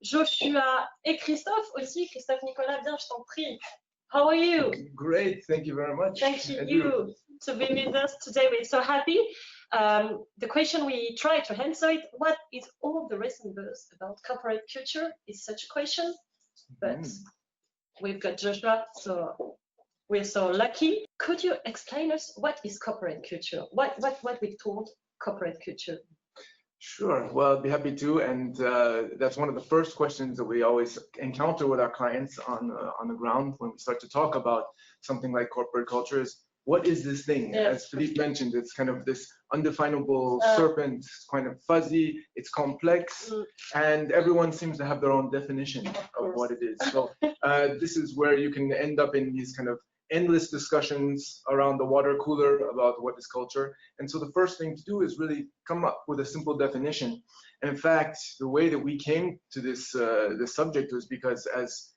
Joshua et Christophe aussi. Christophe Nicolas, viens, je t'en prie. How are you? Great, thank you very much. Thank you to be with us today. We're so happy. The question we try to answer it, what is all the recent buzz about corporate culture is such a question, but we've got Joshua, so we're so lucky. Could you explain us what is corporate culture? What we told corporate culture? Sure, well, I'd be happy to, and that's one of the first questions that we always encounter with our clients on the ground when we start to talk about something like corporate culture is, what is this thing? Yeah. As Philippe mentioned, it's kind of this undefinable serpent, it's kind of fuzzy, it's complex, and everyone seems to have their own definition of what it is. So this is where you can end up in these kind of endless discussions around the water cooler about what is culture. And so the first thing to do is really come up with a simple definition. And in fact, the way that we came to this subject was because as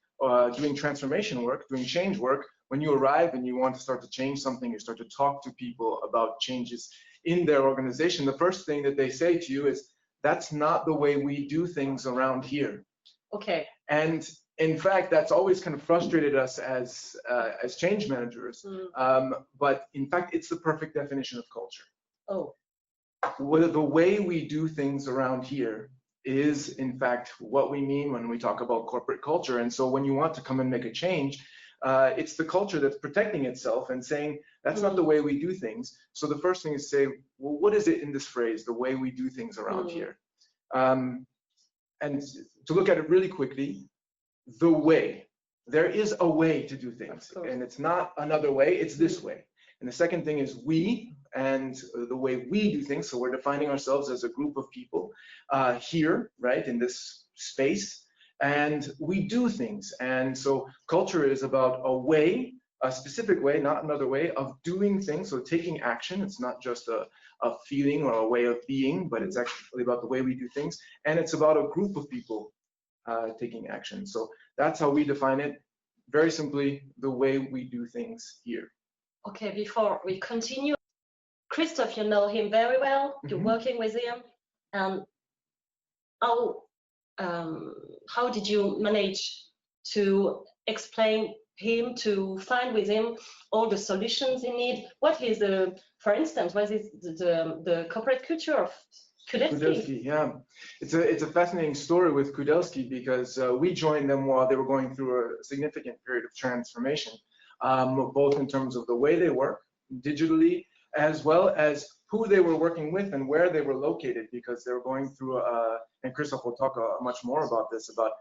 doing transformation work, doing change work, when you arrive and you want to start to change something, you start to talk to people about changes in their organization, the first thing that they say to you is, that's not the way we do things around here. Okay. And in fact, that's always kind of frustrated us as change managers. But in fact, it's the perfect definition of culture. Oh. The way we do things around here is, in fact, what we mean when we talk about corporate culture. And so when you want to come and make a change, it's the culture that's protecting itself and saying, that's not the way we do things. So the first thing is to say, well, what is it in this phrase, the way we do things around here? And to look at it really quickly, the way. There is a way to do things, and it's not another way, it's this way. And the second thing is we, and the way we do things. So we're defining ourselves as a group of people here, right, in this space, and we do things. And so culture is about a way, a specific way, not another way, of doing things, so taking action. It's not just a feeling or a way of being, but it's actually about the way we do things, and it's about a group of people taking action. So that's how we define it. Very simply, the way we do things here. Okay, before we continue, Christophe, you know him very well. You're working with him, and how did you manage to explain him, to find with him all the solutions he needs? What is for instance, what is the corporate culture of Kudelski? Yeah, it's a fascinating story with Kudelski because we joined them while they were going through a significant period of transformation, both in terms of the way they work digitally, as well as who they were working with and where they were located, because they were going through, and Christophe will talk much more about this, about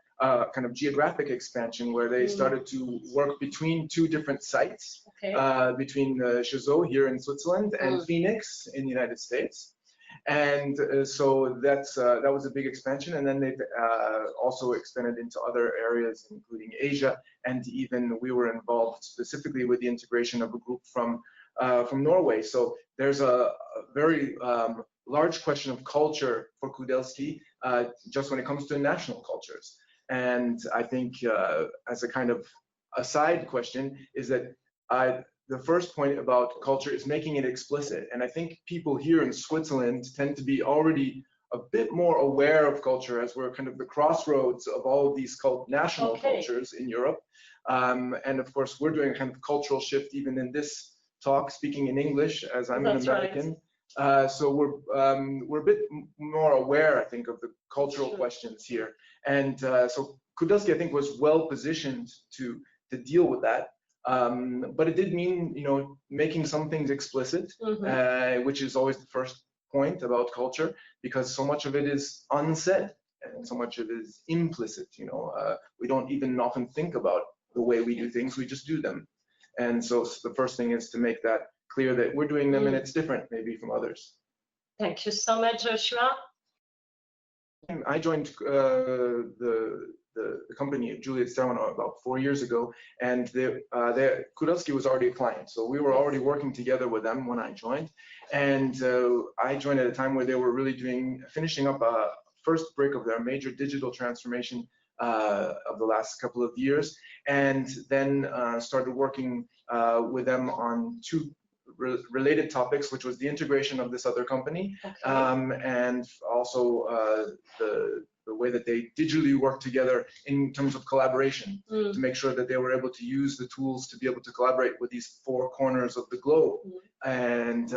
kind of geographic expansion, where they started to work between two different sites, between Chazot here in Switzerland and Phoenix in the United States. And so that was a big expansion, and then they've also expanded into other areas, including Asia, and even we were involved specifically with the integration of a group from Norway. So there's a very large question of culture for Kudelski, just when it comes to national cultures. And I think as a kind of aside question is that the first point about culture is making it explicit. And I think people here in Switzerland tend to be already a bit more aware of culture, as we're kind of the crossroads of all of these national cultures in Europe. And of course, we're doing a kind of cultural shift even in this talk, speaking in English, as I'm an American. Right. So we're a bit more aware, I think, of the cultural questions here. And so Kudelski, I think, was well positioned to deal with that. But it did mean, making some things explicit, which is always the first point about culture, because so much of it is unsaid and so much of it is implicit. We don't even often think about the way we do things, we just do them. And so the first thing is to make that clear that we're doing them and it's different maybe from others. Thank you so much, Joshua. I joined the company of Juliet Sternauer about 4 years ago, and Kudelski was already a client, so we were already working together with them when I joined. And I joined at a time where they were really finishing up a first break of their major digital transformation of the last couple of years, and then started working with them on two related topics, which was the integration of this other company, and also the the way that they digitally work together in terms of collaboration, to make sure that they were able to use the tools to be able to collaborate with these four corners of the globe. And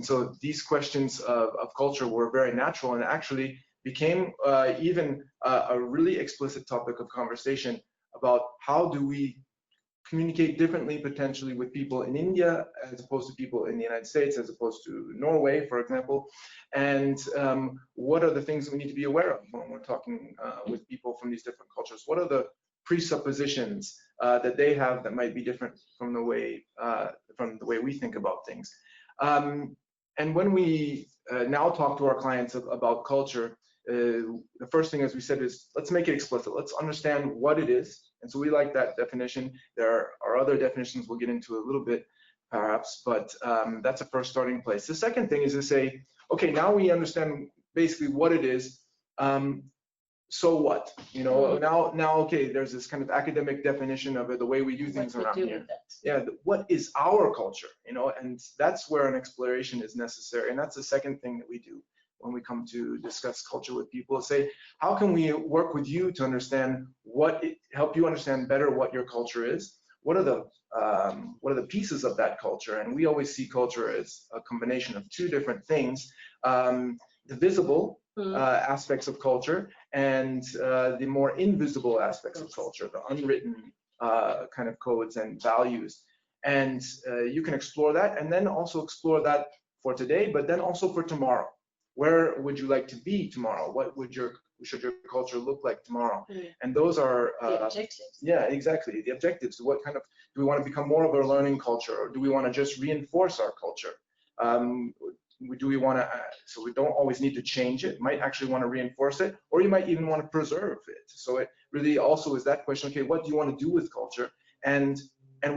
so these questions of culture were very natural and actually became even a really explicit topic of conversation about how do we communicate differently potentially with people in India as opposed to people in the United States, as opposed to Norway, for example, and what are the things that we need to be aware of when we're talking with people from these different cultures? What are the presuppositions that they have that might be different from the way we think about things? And when we now talk to our clients about culture, the first thing, as we said, is let's make it explicit. Let's understand what it is. And so we like that definition. There are other definitions we'll get into a little bit, perhaps, but that's a first starting place. The second thing is to say, okay, now we understand basically what it is. So what? You know, now, okay, there's this kind of academic definition of it, the way we do things around here. Yeah, what is our culture? You know, and that's where an exploration is necessary. And that's the second thing that we do when we come to discuss culture with people, say, how can we work with you to understand help you understand better what your culture is? What are the pieces of that culture? And we always see culture as a combination of two different things: the visible aspects of culture and the more invisible aspects of culture, the unwritten kind of codes and values. And you can explore that, and then also explore that for today, but then also for tomorrow. Where would you like to be tomorrow? What should your culture look like tomorrow? And those are the objectives. Yeah, exactly, the objectives. What kind of, do we want to become more of a learning culture, or do we want to just reinforce our culture? Do we want to, so we don't always need to change it, might actually want to reinforce it, or you might even want to preserve it. So it really also is that question, okay, what do you want to do with culture, and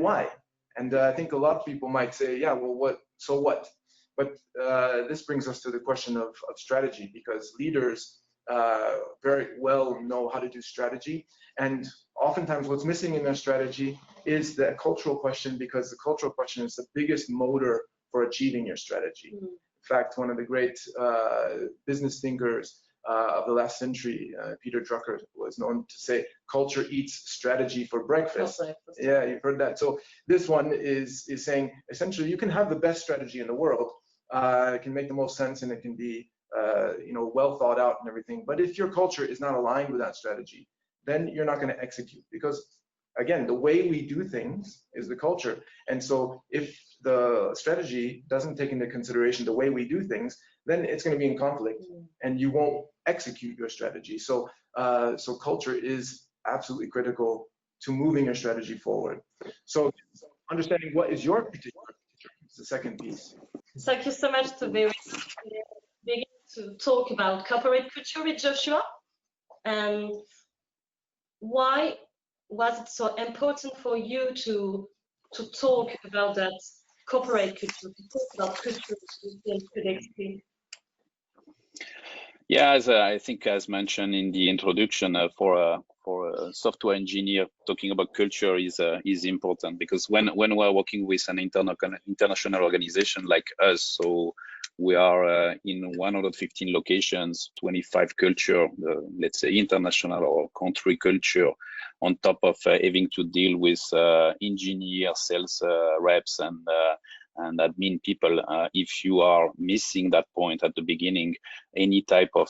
why? And I think a lot of people might say, yeah, well, so what? But this brings us to the question of strategy, because leaders very well know how to do strategy. And oftentimes what's missing in their strategy is the cultural question, because the cultural question is the biggest motor for achieving your strategy. In fact, one of the great business thinkers of the last century, Peter Drucker, was known to say, culture eats strategy for breakfast. Yeah, you've heard that. So this one is saying, essentially, you can have the best strategy in the world. It can make the most sense, and it can be well thought out and everything. But if your culture is not aligned with that strategy, then you're not going to execute, because again, the way we do things is the culture. And so if the strategy doesn't take into consideration the way we do things, then it's going to be in conflict and you won't execute your strategy. So culture is absolutely critical to moving your strategy forward. So understanding what is your particular culture is the second piece. Thank you so much to begin to talk about corporate culture with Joshua. And why was it so important for you to talk about that corporate culture, to talk about culture within Codex? Yeah, I think as mentioned in the introduction, for a software engineer, talking about culture is important, because when we're working with an international organization like us, so we are in 115 locations, 25 culture, let's say international or country culture, on top of having to deal with engineers, sales reps, and admin people. If you are missing that point at the beginning, any type of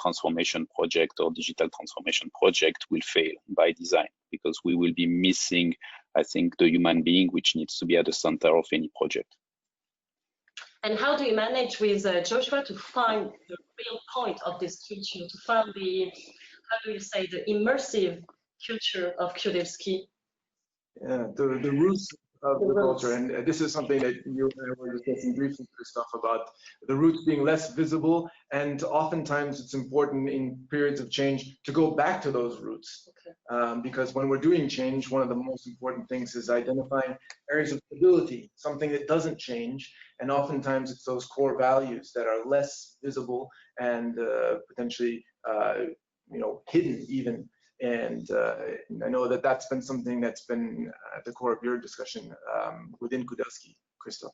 transformation project or digital transformation project will fail by design, because we will be missing, I think, the human being, which needs to be at the center of any project. And how do you manage with Joshua to find the real point of this culture, to find the, how do you say, the immersive culture of Kudevsky? Yeah, the roots of the culture, and this is something that you and I were discussing briefly, Christophe, about the roots being less visible, and oftentimes it's important in periods of change to go back to those roots. Okay. Because when we're doing change, one of the most important things is identifying areas of stability, something that doesn't change, and oftentimes it's those core values that are less visible and potentially hidden even. And I know that that's been something that's been at the core of your discussion within Kudevsky, Christophe.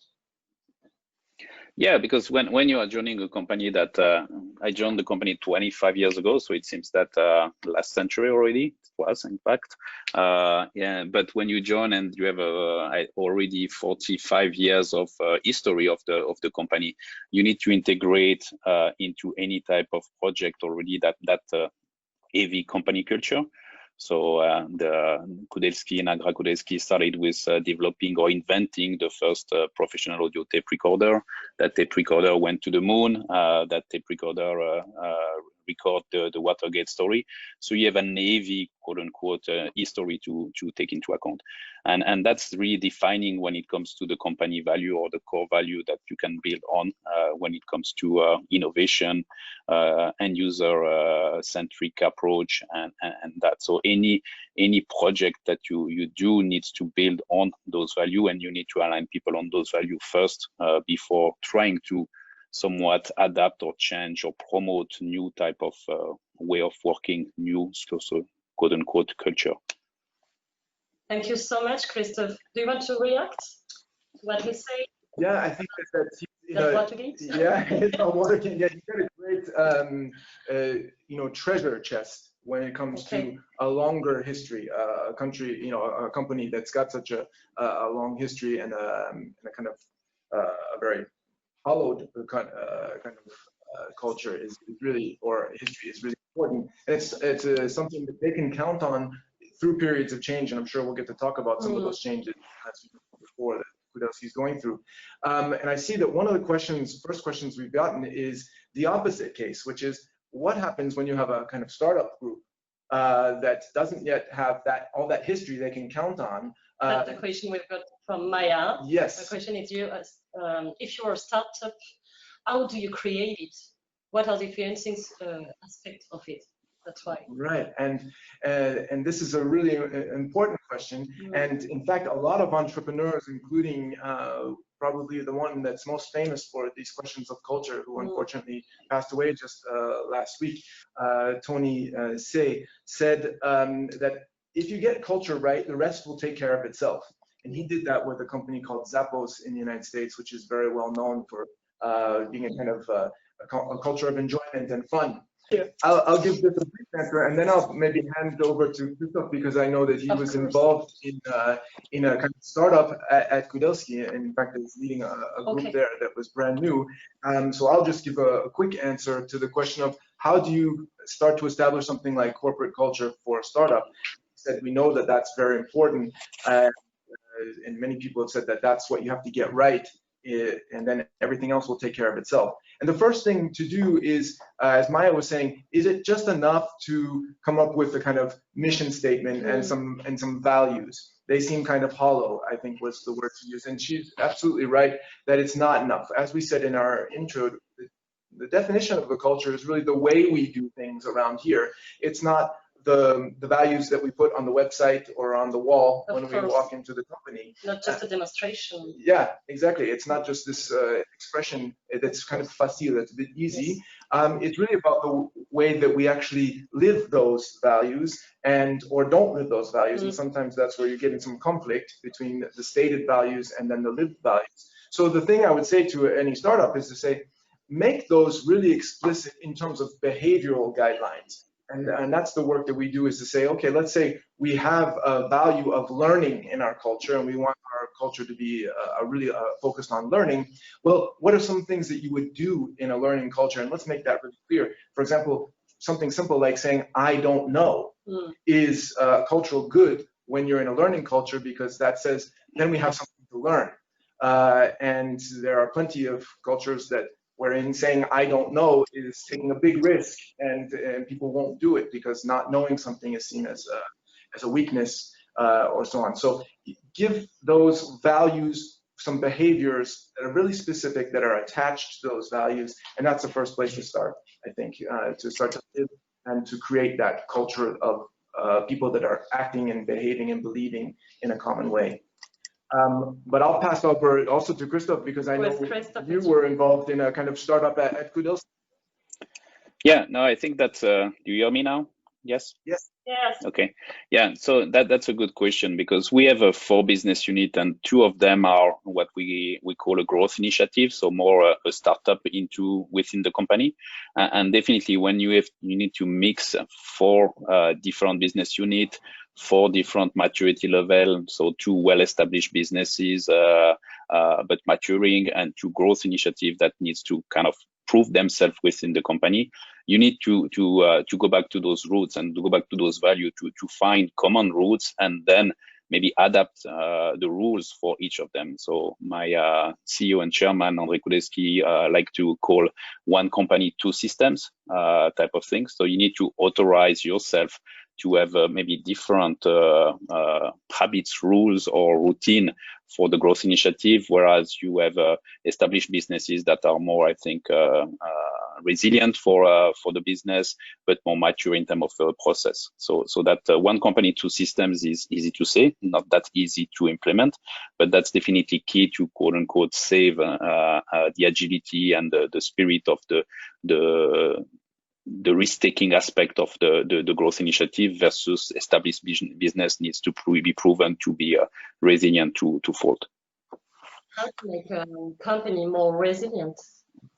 Yeah, because when you are joining a company that I joined the company 25 years ago, so it seems that last century already it was, in fact. Yeah, but when you join and you have already 45 years of history of the company, you need to integrate into any type of project already that heavy company culture. So the Kudelski and Agra Kudelski started with developing or inventing the first professional audio tape recorder. That tape recorder went to the moon. That tape recorder record the Watergate story. So you have a Navy, quote unquote, history to take into account. And that's really defining when it comes to the company value or the core value that you can build on when it comes to innovation, end user centric approach and that. So any project that you do needs to build on those value, and you need to align people on those value first before trying to somewhat adapt or change or promote new type of way of working, new so quote unquote culture. Thank you so much, Christophe. Do you want to react to what he said? Yeah, I think Watergate? Yeah, it's not Watergate. Yeah, you got a great treasure chest when it comes to a longer history, a country, a company that's got such a long history and a kind of a very hollowed kind of culture is really, or history is really important. And it's something that they can count on through periods of change, and I'm sure we'll get to talk about some of those changes as we before that Kudelski's going through. And I see that one of the first questions we've gotten is the opposite case, which is what happens when you have a kind of startup group that doesn't yet have all that history they can count on. That's the question we've got from Maya. Yes. The question is, if you're a startup, how do you create it? What are the influencing aspects of it? That's why. Right, and this is a really important question. And in fact, a lot of entrepreneurs, including probably the one that's most famous for these questions of culture, who unfortunately passed away just last week, Tony Hsieh, said that if you get culture right, the rest will take care of itself. And he did that with a company called Zappos in the United States, which is very well known for being a kind of a culture of enjoyment and fun. Yeah. I'll give this a brief answer, and then I'll maybe hand it over to Christophe, because I know that he was involved in a kind of startup at Kudelski, and in fact is leading a group there that was brand new. So I'll just give a quick answer to the question of how do you start to establish something like corporate culture for a startup. Said we know that that's very important, and many people have said that that's what you have to get right, and then everything else will take care of itself. And the first thing to do is, as Maya was saying, is it just enough to come up with a kind of mission statement and some values? They seem kind of hollow, I think was the word to use. And she's absolutely right that it's not enough. As we said in our intro, the definition of a culture is really the way we do things around here. It's not the values that we put on the website or on the wall when we walk into the company. Not just a demonstration. Yeah, exactly. It's not just this expression that's kind of facile, that's a bit easy. Yes. It's really about the way that we actually live those values or don't live those values. And sometimes that's where you're getting some conflict between the stated values and then the lived values. So the thing I would say to any startup is to say, make those really explicit in terms of behavioral guidelines. And that's the work that we do, is to say, okay, let's say we have a value of learning in our culture, and we want our culture to be really focused on learning. Well, what are some things that you would do in a learning culture? And let's make that really clear. For example, something simple like saying, I don't know, is cultural good when you're in a learning culture, because that says, then we have something to learn. And there are plenty of cultures wherein saying I don't know is taking a big risk, and people won't do it because not knowing something is seen as a weakness or so on. So give those values some behaviors that are really specific, that are attached to those values, and that's the first place to start, I think, to start to live and to create that culture of people that are acting and behaving and believing in a common way. But I'll pass over also to Christophe, because I know you were involved in a kind of startup at Kudelski. Yeah, no, I think that, do you hear me now? Yes? Yes. Yes. Okay. Yeah. So that's a good question, because we have 4 business units, and 2 of them are what we call a growth initiative. So more a startup within the company. And definitely when you need to mix 4 different business units, 4 different maturity level. So 2 well-established businesses, but maturing, and 2 growth initiative that needs to kind of prove themselves within the company. You need to go back to those roots and to go back to those values to find common roots, and then maybe adapt the rules for each of them. So my CEO and chairman, André Kudeski, like to call one company, 2 systems type of thing. So you need to authorize yourself to have maybe different habits, rules, or routine for the growth initiative, whereas you have established businesses that are more, I think, resilient for the business, but more mature in terms of process. So that one company, 2 systems is easy to say, not that easy to implement, but that's definitely key to quote unquote save the agility and the spirit of the risk-taking aspect of the growth initiative versus established business needs to be proven to be resilient to fault. How to make a company more resilient?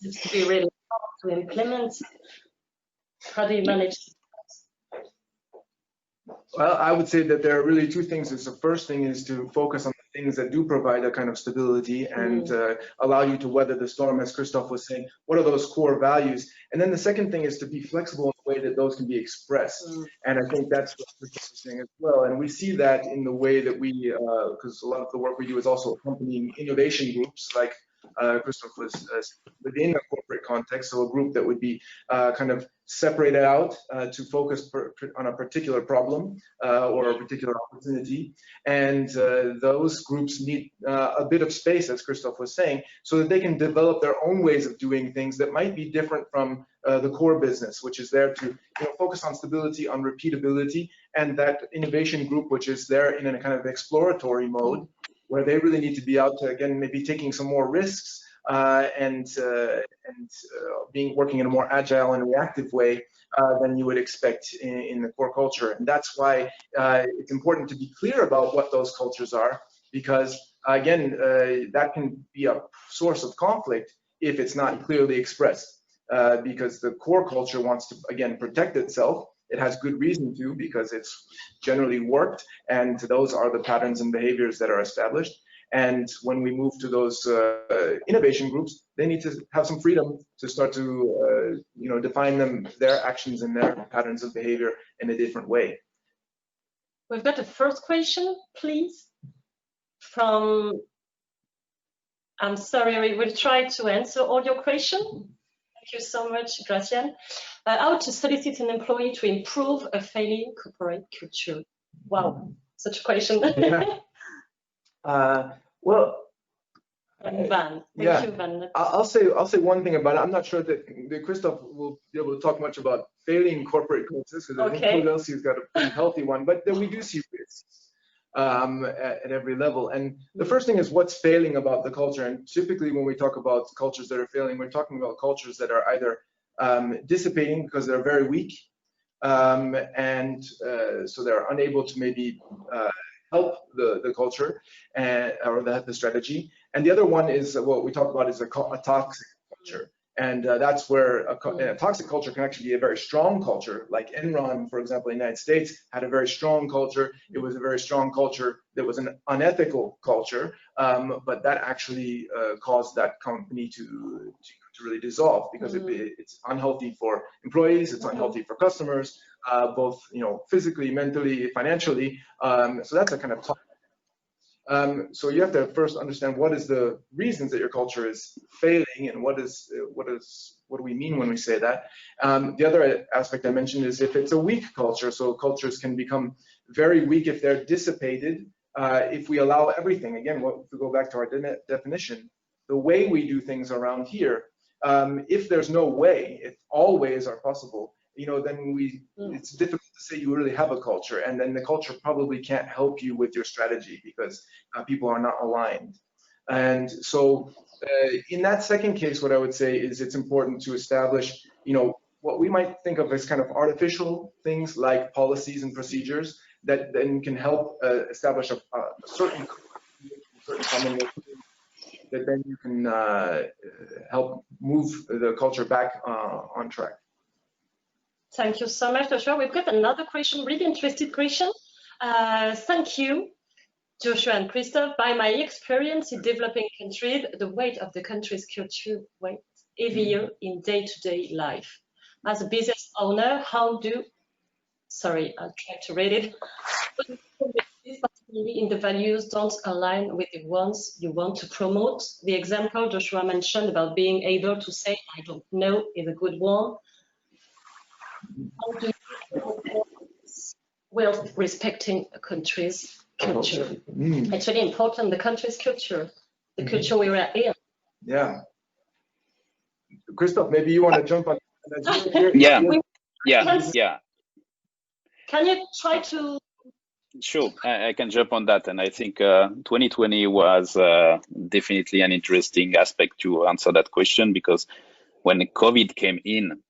Seems to be really hard to implement. How do you manage? Well, I would say that there are really 2 things. The first thing is to focus on the things that do provide a kind of stability and allow you to weather the storm, as Christophe was saying. What are those core values? And then the second thing is to be flexible in the way that those can be expressed. And I think that's what Christophe was saying as well. And we see that in the way that we, because a lot of the work we do is also accompanying innovation groups, like Christophe was within a corporate context, so a group that would be kind of separated out to focus on a particular problem or a particular opportunity. And those groups need a bit of space, as Christophe was saying, so that they can develop their own ways of doing things that might be different from the core business, which is there to focus on stability, on repeatability, and that innovation group, which is there in a kind of exploratory mode, where they really need to be out to, again, maybe taking some more risks and working in a more agile and reactive way than you would expect in the core culture. And that's why it's important to be clear about what those cultures are, because again, that can be a source of conflict if it's not clearly expressed, because the core culture wants to, again, protect itself. It has good reason to, because it's generally worked, and those are the patterns and behaviors that are established. And when we move to those innovation groups, they need to have some freedom to start to define their actions and their patterns of behavior in a different way. We've got a first question, please, from, I'm sorry, we will try to answer all your questions. Thank you so much, Gracian. How to solicit an employee to improve a failing corporate culture? Wow, such a question. Well, Van, thank you, Van. I'll say one thing about it. I'm not sure that Christophe will be able to talk much about failing corporate cultures, because I think Kudelski's got a pretty healthy one, but then we do see risks at every level. And the first thing is, what's failing about the culture? And typically when we talk about cultures that are failing, we're talking about cultures that are either dissipating because they're very weak, and so they're unable to maybe help the culture or the strategy. And the other one is what we talk about is a toxic culture. And that's where a toxic culture can actually be a very strong culture. Like Enron, for example, in the United States, had a very strong culture. It was a very strong culture that was an unethical culture, but that actually caused that company to really dissolve, because it's unhealthy for employees, it's unhealthy for customers, both physically, mentally, financially. So that's a kind of toxic. So you have to first understand what is the reasons that your culture is failing, and what do we mean when we say that. The other aspect I mentioned is if it's a weak culture. So cultures can become very weak if they're dissipated, if we allow everything. Again, if we go back to our definition, the way we do things around here, if there's no way, if all ways are possible, then it's difficult to say you really have a culture, and then the culture probably can't help you with your strategy because people are not aligned. And so in that second case, what I would say is it's important to establish, what we might think of as kind of artificial things like policies and procedures that then can help establish a certain common way that then you can help move the culture back on track. Thank you so much, Joshua. We've got another question, really interesting question. Thank you, Joshua and Christophe. By my experience in developing countries, the weight of the country's culture weighs heavier in day-to-day life. As a business owner, how do, sorry, I'll try to read it. Particularly in the values don't align with the ones you want to promote. The example Joshua mentioned about being able to say, I don't know, is a good one. How do you while respecting a country's culture? It's really important, the country's culture, the culture we are in. Yeah. Christophe, maybe you want to jump on. Yeah. Can you try to? Sure, I can jump on that. And I think 2020 was definitely an interesting aspect to answer that question, because when COVID came in,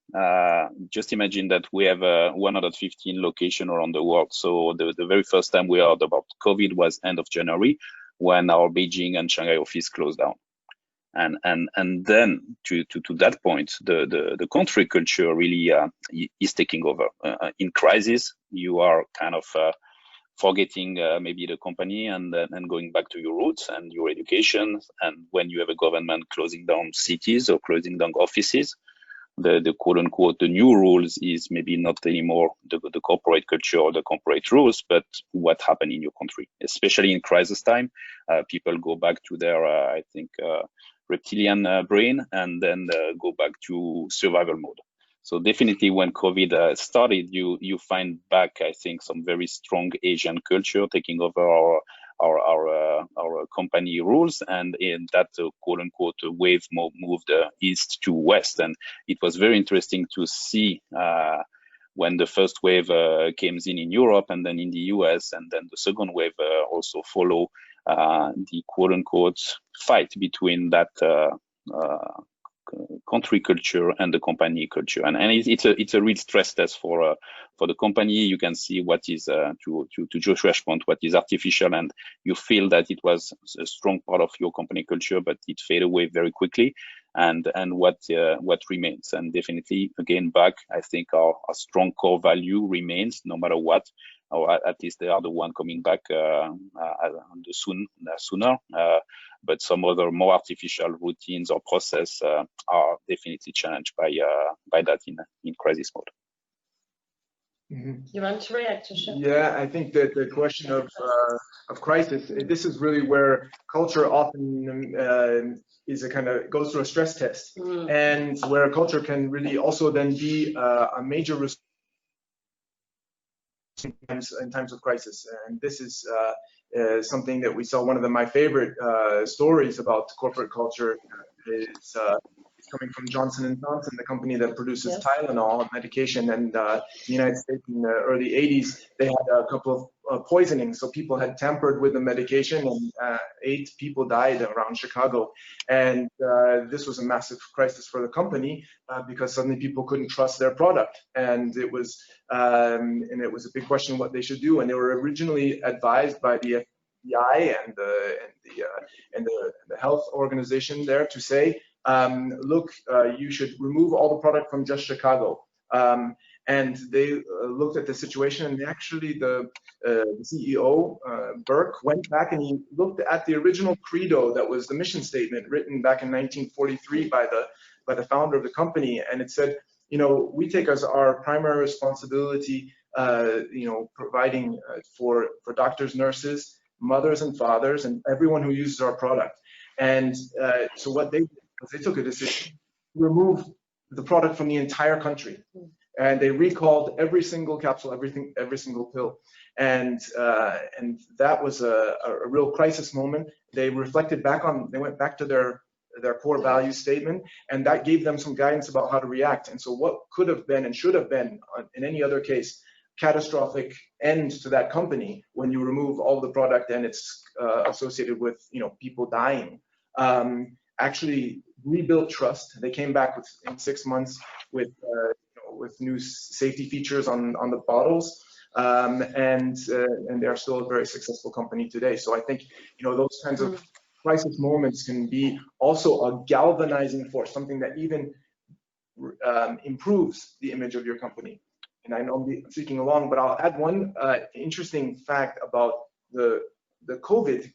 just imagine that we have 115 locations around the world. So the very first time we heard about COVID was end of January, when our Beijing and Shanghai office closed down. And then to that point, the country culture really is taking over. In crisis, you are kind of forgetting maybe the company and going back to your roots and your education. And when you have a government closing down cities or closing down offices, the quote unquote the new rules is maybe not anymore the corporate culture or the corporate rules, but what happened in your country. Especially in crisis time, people go back to their I think reptilian brain, and then go back to survival mode. So definitely when COVID started, you find back, I think, some very strong Asian culture taking over our company rules, and in that quote unquote wave moved east to west. And it was very interesting to see when the first wave came in Europe, and then in the US, and then the second wave also follow the quote unquote fight between that country culture and the company culture, and it's a real stress test for the company. You can see what is to Joshua's point, what is artificial, and you feel that it was a strong part of your company culture, but it faded away very quickly. And what remains, and definitely again back, I think our strong core value remains no matter what, or at least they are the one coming back sooner. But some other more artificial routines or process are definitely challenged by that in crisis mode. You want to react, Joshua? Yeah, I think that the question of crisis, this is really where culture often is a kind of goes through a stress test, and where culture can really also then be a major risk in times of crisis. And this is something that we saw. One of my favorite stories about corporate culture is coming from Johnson & Johnson, the company that produces Tylenol medication. And in the United States in the early 80s, they had a couple of poisonings. So people had tampered with the medication, and 8 people died around Chicago. And this was a massive crisis for the company because suddenly people couldn't trust their product. And it was a big question what they should do. And they were originally advised by the FBI and the health organization there to say, look, you should remove all the product from just Chicago. And they looked at the situation, and actually the CEO, Burke, went back and he looked at the original credo that was the mission statement written back in 1943 by the founder of the company. And it said, we take as our primary responsibility, providing for doctors, nurses, mothers and fathers, and everyone who uses our product. And so what they did was they took a decision to remove the product from the entire country, and they recalled every single capsule, every single pill, and that was a real crisis moment. They reflected back on, they went back to their core value statement, and that gave them some guidance about how to react. And so what could have been and should have been, in any other case, catastrophic end to that company when you remove all the product and it's associated with people dying, actually rebuilt trust. They came back in 6 months with with new safety features on the bottles. And they are still a very successful company today. So I think, those kinds of crisis moments can be also a galvanizing force, something that even improves the image of your company. And I know I'm speaking along, but I'll add one interesting fact about the COVID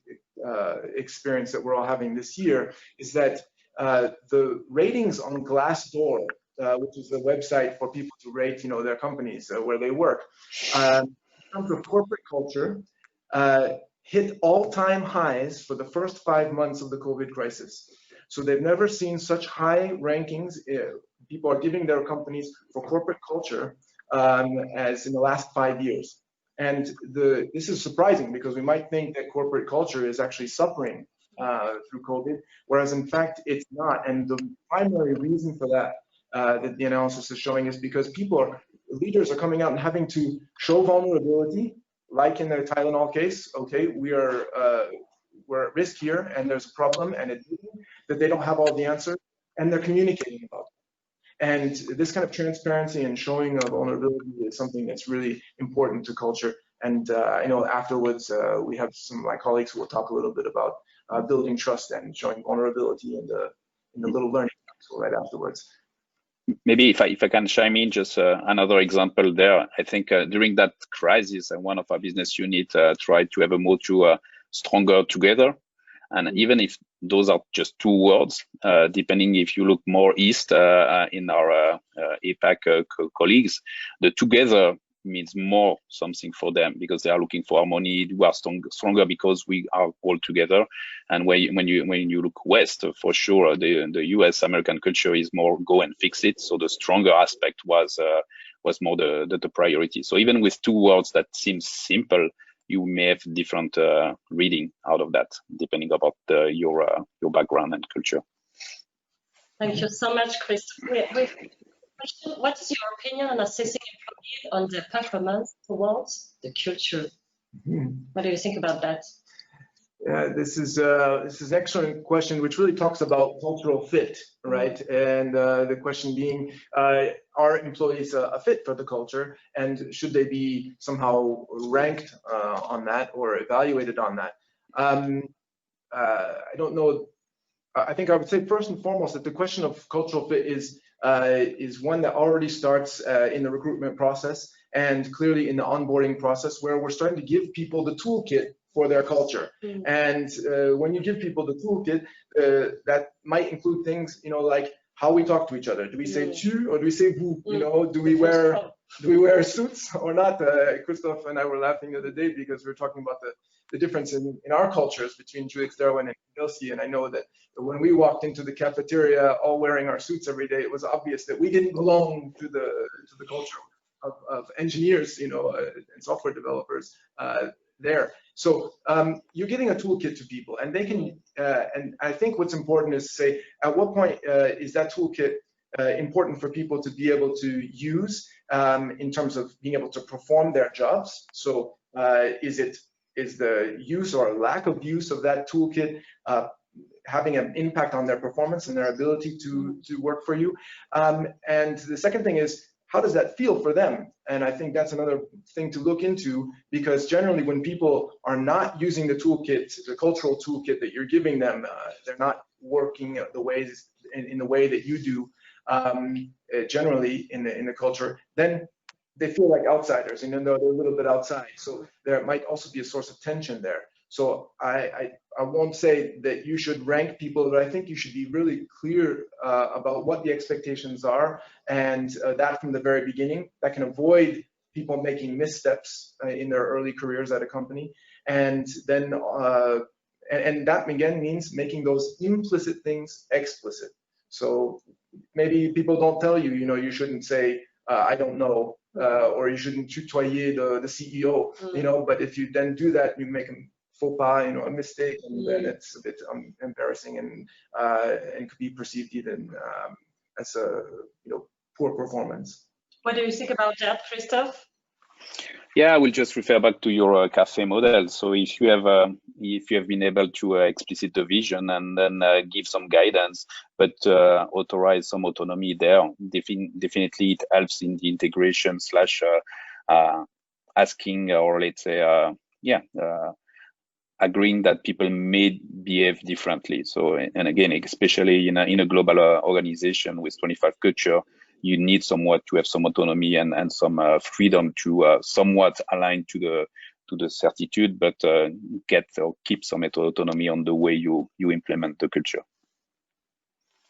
experience that we're all having this year is that the ratings on Glassdoor, which is a website for people to rate, their companies where they work, in terms of corporate culture, hit all-time highs for the first 5 months of the COVID crisis. So they've never seen such high rankings. People are giving their companies for corporate culture as in the last 5 years. And this is surprising because we might think that corporate culture is actually suffering through COVID, whereas in fact it's not. And the primary reason for that that the analysis is showing is because leaders are coming out and having to show vulnerability, like in the Tylenol case. Okay, we're at risk here, and there's a problem, and that they don't have all the answers, and they're communicating about it. And this kind of transparency and showing of vulnerability is something that's really important to culture. And I know afterwards we have some of my colleagues who will talk a little bit about building trust and showing vulnerability in the little learning council right afterwards. Maybe if I can chime in, just another example there. I think during that crisis, one of our business unit tried to have a motto, stronger together. And even if those are just 2 words, depending if you look more east in our APAC colleagues, the together means more something for them because they are looking for harmony. We are stronger because we are all together. And when you look west, for sure, the US American culture is more go and fix it. So the stronger aspect was more the priority. So even with 2 words that seem simple, you may have different reading out of that, depending about your background and culture. Thank you so much, Chris. What is your opinion on assessing employees on their performance towards the culture? What do you think about that? Yeah, this is an excellent question, which really talks about cultural fit, right? And the question being, are employees a fit for the culture, and should they be somehow ranked on that or evaluated on that? I don't know. I think I would say first and foremost that the question of cultural fit is one that already starts in the recruitment process and clearly in the onboarding process, where we're starting to give people the toolkit for their culture. And when you give people the toolkit, that might include things, like how we talk to each other. Do we say tu or do we say vous? Do we wear suits or not? Christophe and I were laughing the other day because we were talking about the difference in our cultures between Julius Darwin and Kudelski. And I know that when we walked into the cafeteria all wearing our suits every day, it was obvious that we didn't belong to the culture of engineers, and software developers there. So you're getting a toolkit to people, and they can. And I think what's important is to say, at what point is that toolkit important for people to be able to use in terms of being able to perform their jobs? So is the use or lack of use of that toolkit having an impact on their performance and their ability to work for you? And the second thing is, how does that feel for them? And I think that's another thing to look into, because generally when people are not using the toolkit, the cultural toolkit that you're giving them, they're not working in the way that you do generally in the culture, then they feel like outsiders, even though they're a little bit outside. So there might also be a source of tension there. So I won't say that you should rank people, but I think you should be really clear about what the expectations are, and that from the very beginning. That can avoid people making missteps in their early careers at a company. And then, and that again means making those implicit things explicit. So maybe people don't tell you, you shouldn't say, I don't know, or you shouldn't tutoyer the CEO, but if you then do that, you make them faux pas, a mistake, and then it's a bit embarrassing and could be perceived even as a poor performance. What do you think about that, Christophe? Yeah, I will just refer back to your cafe model. So if you have been able to explicit the vision and then give some guidance, but authorize some autonomy there, definitely it helps in the integration slash asking, or let's say, agreeing that people may behave differently. So, and again, especially in a global organization with 25 culture, you need somewhat to have some autonomy and some freedom to somewhat align to the certitude, but get or keep some autonomy on the way you implement the culture.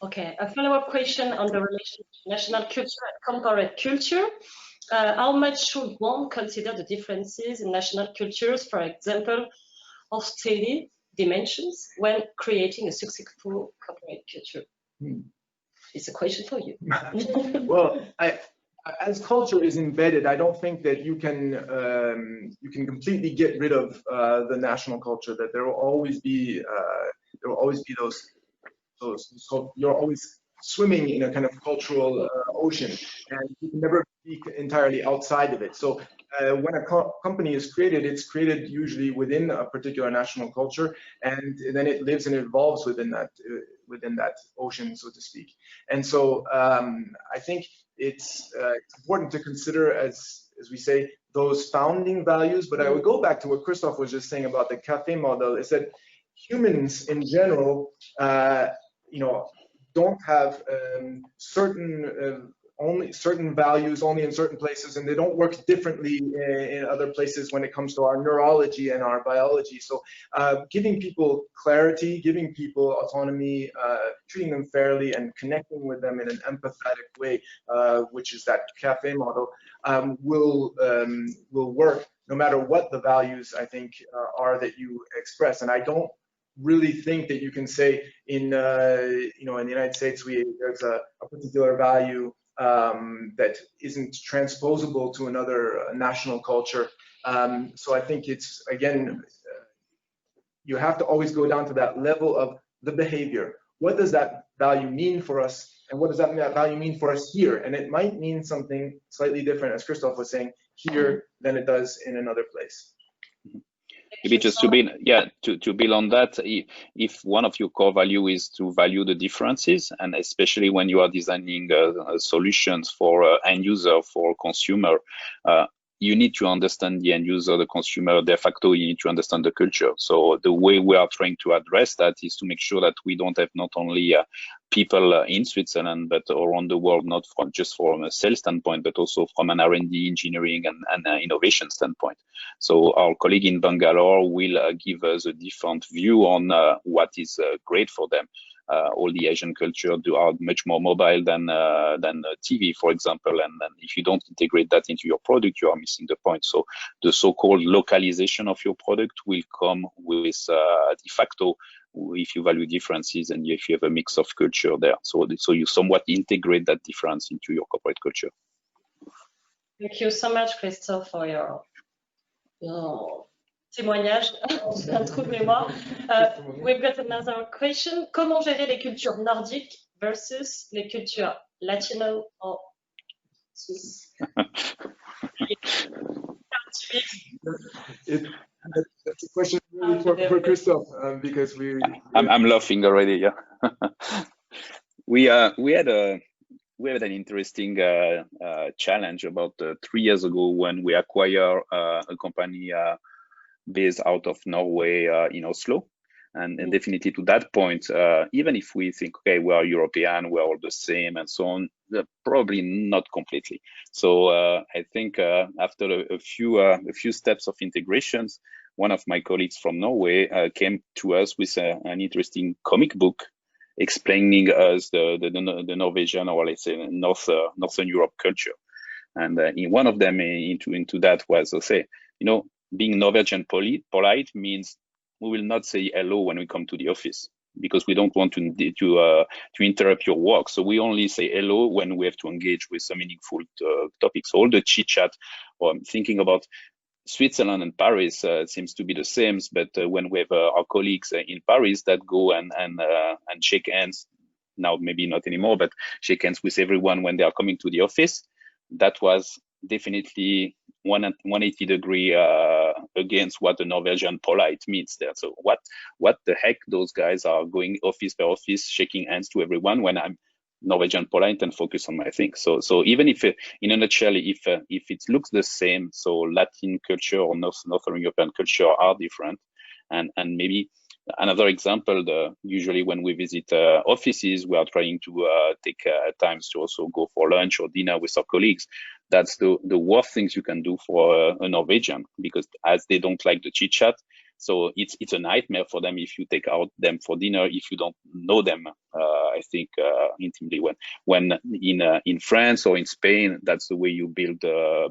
Okay, a follow-up question on the relation to national culture and corporate culture. How much should one consider the differences in national cultures, for example, of steady dimensions, when creating a successful corporate culture? It's a question for you. Well, as culture is embedded, I don't think that you can completely get rid of the national culture. That there will always be those. You're always swimming in a kind of cultural ocean, and you can never be entirely outside of it. So when a company is created, it's created usually within a particular national culture, and then it lives and evolves within that ocean, so to speak. And so I think it's important to consider, as we say, those founding values. But I would go back to what Christophe was just saying about the cafe model, is that humans in general, don't have certain values only in certain places, and they don't work differently in other places when it comes to our neurology and our biology. So giving people clarity, giving people autonomy, treating them fairly, and connecting with them in an empathetic way, which is that cafe model, will work no matter what the values, I think, are that you express. And I don't really think that you can say in the United States there's a particular value that isn't transposable to another national culture. So I think it's, again, you have to always go down to that level of the behavior. What does that value mean for us, and what does that value mean for us here? And it might mean something slightly different, as Christophe was saying, here than it does in another place. Maybe just to build on that, if one of your core value is to value the differences, and especially when you are designing solutions for end user, for consumer, you need to understand the end user, the consumer. De facto, you need to understand the culture. So the way we are trying to address that is to make sure that we don't have not only people in Switzerland, but around the world, not just from a sales standpoint, but also from an R&D, engineering, and innovation standpoint. So our colleague in Bangalore will give us a different view on what is great for them. All the Asian culture are much more mobile than TV, for example. And if you don't integrate that into your product, you are missing the point. So the so-called localization of your product will come with de facto, if you value differences and if you have a mix of culture there. So you somewhat integrate that difference into your corporate culture. Thank you so much, Christophe, for your témoignage d'un trou de mémoire. We've got another question. Comment gérer les cultures nordiques versus les cultures latino or Swiss? That's a question really for Christophe, because I'm laughing already. Yeah, we had an interesting challenge about 3 years ago when we acquired a company based out of Norway in Oslo. And definitely to that point, even if we think, okay, we are European, we're all the same and so on, probably not completely. So I think after a few steps of integrations, one of my colleagues from Norway came to us with an interesting comic book explaining us the Norwegian, or let's say Northern Europe culture. And in one of them into that was, say, being Norwegian polite means we will not say hello when we come to the office, because we don't want to interrupt your work. So we only say hello when we have to engage with some meaningful topics. So all the chit chat, or I'm thinking about Switzerland and Paris seems to be the same, but when we have our colleagues in Paris that go and shake hands, now maybe not anymore, but shake hands with everyone when they are coming to the office, that was definitely 180 degree against what the Norwegian polite means there. So what the heck those guys are going office by office, shaking hands to everyone when I'm Norwegian polite and focus on my thing. So even if in a nutshell, if it looks the same, so Latin culture or Northern European culture are different, and maybe another example, usually when we visit offices, we are trying to take times to also go for lunch or dinner with our colleagues. That's the worst things you can do for a Norwegian, because as they don't like the chit chat, so it's a nightmare for them if you take out them for dinner if you don't know them. I think intimately when in France or in Spain, that's the way you build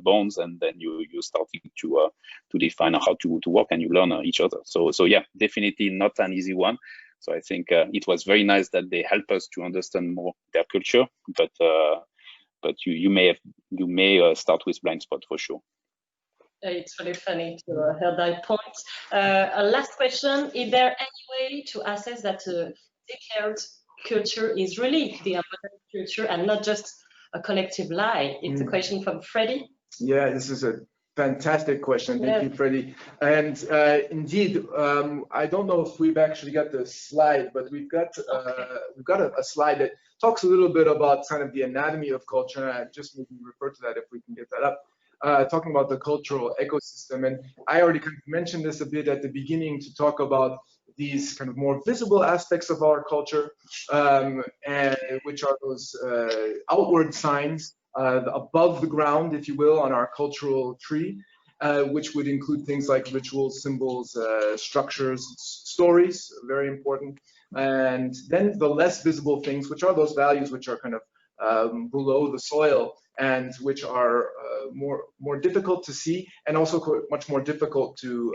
bonds, and then you starting to define how to work, and you learn each other. So yeah, definitely not an easy one. So I think it was very nice that they help us to understand more their culture, but you may start with blind spot for sure. It's really funny to hear that point. A last question: is there any way to assess that a declared culture is really the abundant culture and not just a collective lie? It's a question from Freddie. Yeah, this is a fantastic question. Thank you, Freddie. And indeed, I don't know if we've actually got the slide, but we've got a slide that talks a little bit about kind of the anatomy of culture. And I just maybe refer to that if we can get that up. Talking about the cultural ecosystem. And I already kind of mentioned this a bit at the beginning to talk about these kind of more visible aspects of our culture, and which are those outward signs above the ground, if you will, on our cultural tree, which would include things like rituals, symbols, structures, stories, very important. And then the less visible things, which are those values which are kind of below the soil, and which are more difficult to see, and also much more difficult to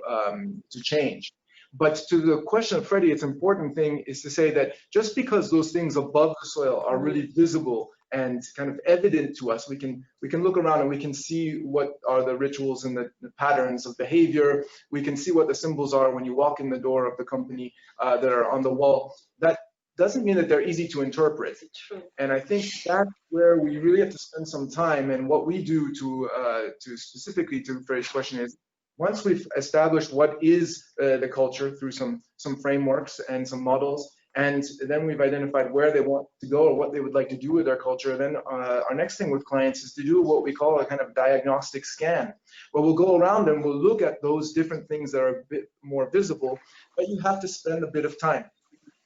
change. But to the question of Freddie, it's important thing is to say that just because those things above the soil are really visible and kind of evident to us, we can look around and we can see what are the rituals and the patterns of behavior. We can see what the symbols are when you walk in the door of the company that are on the wall. That doesn't mean that they're easy to interpret. And I think that's where we really have to spend some time. And what we do to specifically to Freddie's question is, once we've established what is the culture through some frameworks and some models, and then we've identified where they want to go or what they would like to do with their culture, then our next thing with clients is to do what we call a kind of diagnostic scan, where we'll go around and we'll look at those different things that are a bit more visible, but you have to spend a bit of time.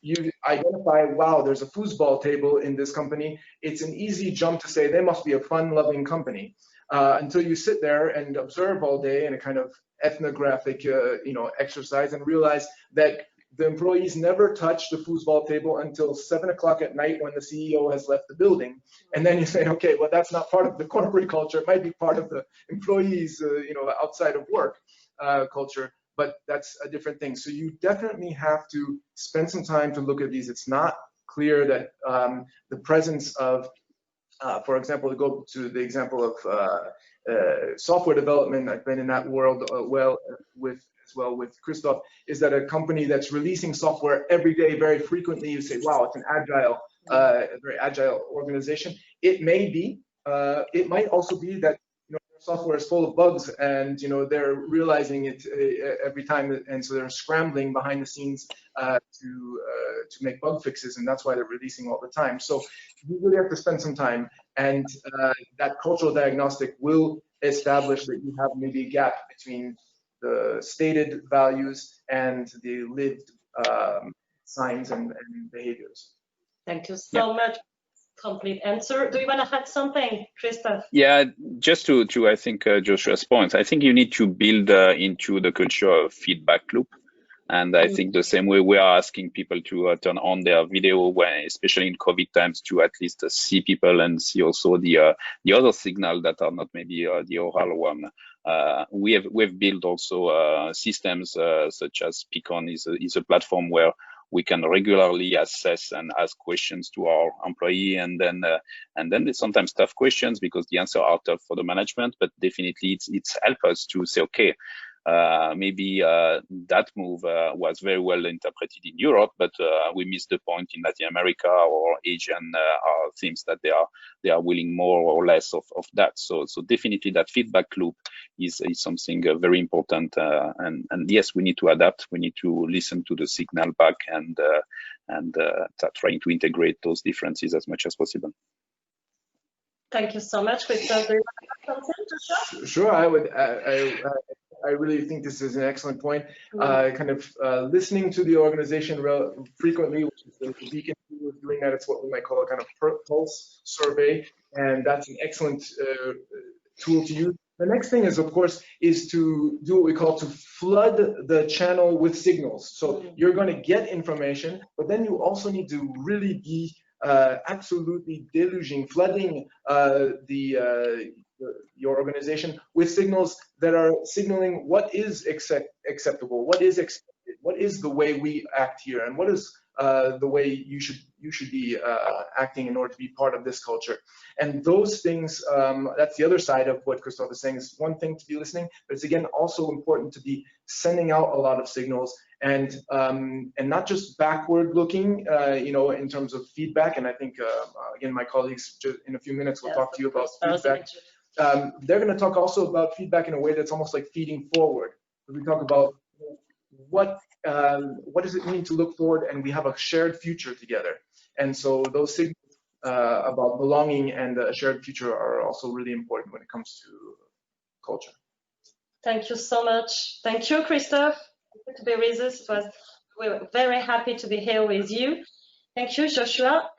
You identify, wow, there's a foosball table in this company. It's an easy jump to say they must be a fun-loving company, until you sit there and observe all day in a kind of ethnographic, exercise, and realize that the employees never touch the foosball table until 7 o'clock at night when the CEO has left the building. And then you say, okay, well, that's not part of the corporate culture. It might be part of the employees, outside of work culture. But that's a different thing. So you definitely have to spend some time to look at these. It's not clear that the presence of, for example, to go to the example of software development, I've been in that world with Christoph, is that a company that's releasing software every day, very frequently, you say, wow, it's an agile, very agile organization. It may be. It might also be that software is full of bugs, and they're realizing it every time, and so they're scrambling behind the scenes to make bug fixes, and that's why they're releasing all the time. So you really have to spend some time, and that cultural diagnostic will establish that you have maybe a gap between the stated values and the lived signs and behaviors. Thank you so much. Complete answer. Do you want to add something, Christoph? Yeah, just to I think Joshua's point, I think you need to build into the culture of feedback loop. And I think the same way we are asking people to turn on their video, when, especially in COVID times, to at least see people and see also the other signal that are not maybe the oral one. We've built also systems such as Peakon is a platform where we can regularly assess and ask questions to our employee, and then there's sometimes tough questions because the answers are tough for the management, but definitely it's help us to say, okay, maybe that move was very well interpreted in Europe, but we missed the point in Latin America or Asian themes that they are willing more or less of that. So definitely that feedback loop is something very important. And yes, we need to adapt. We need to listen to the signal back and trying to integrate those differences as much as possible. Thank you so much, Christophe. Do you want to add something? Sure, I really think this is an excellent point. Kind of listening to the organization frequently, which is the Beacon tool of doing that. It's what we might call a kind of pulse survey, and that's an excellent tool to use. The next thing is, of course, is to do what we call to flood the channel with signals. So you're going to get information, but then you also need to really be absolutely flooding your organization with signals that are signaling what is acceptable, what is expected, what is the way we act here, and what is the way you should be acting in order to be part of this culture. And those things, that's the other side of what Christophe is saying. Is one thing to be listening, but it's again also important to be sending out a lot of signals and not just backward looking, in terms of feedback. And I think again, my colleagues just in a few minutes will talk to you about feedback. They're going to talk also about feedback in a way that's almost like feeding forward. We talk about what does it mean to look forward, and we have a shared future together. And so those signals about belonging and a shared future are also really important when it comes to culture. Thank you so much. Thank you, Christophe, to be with us. We were very happy to be here with you. Thank you, Joshua.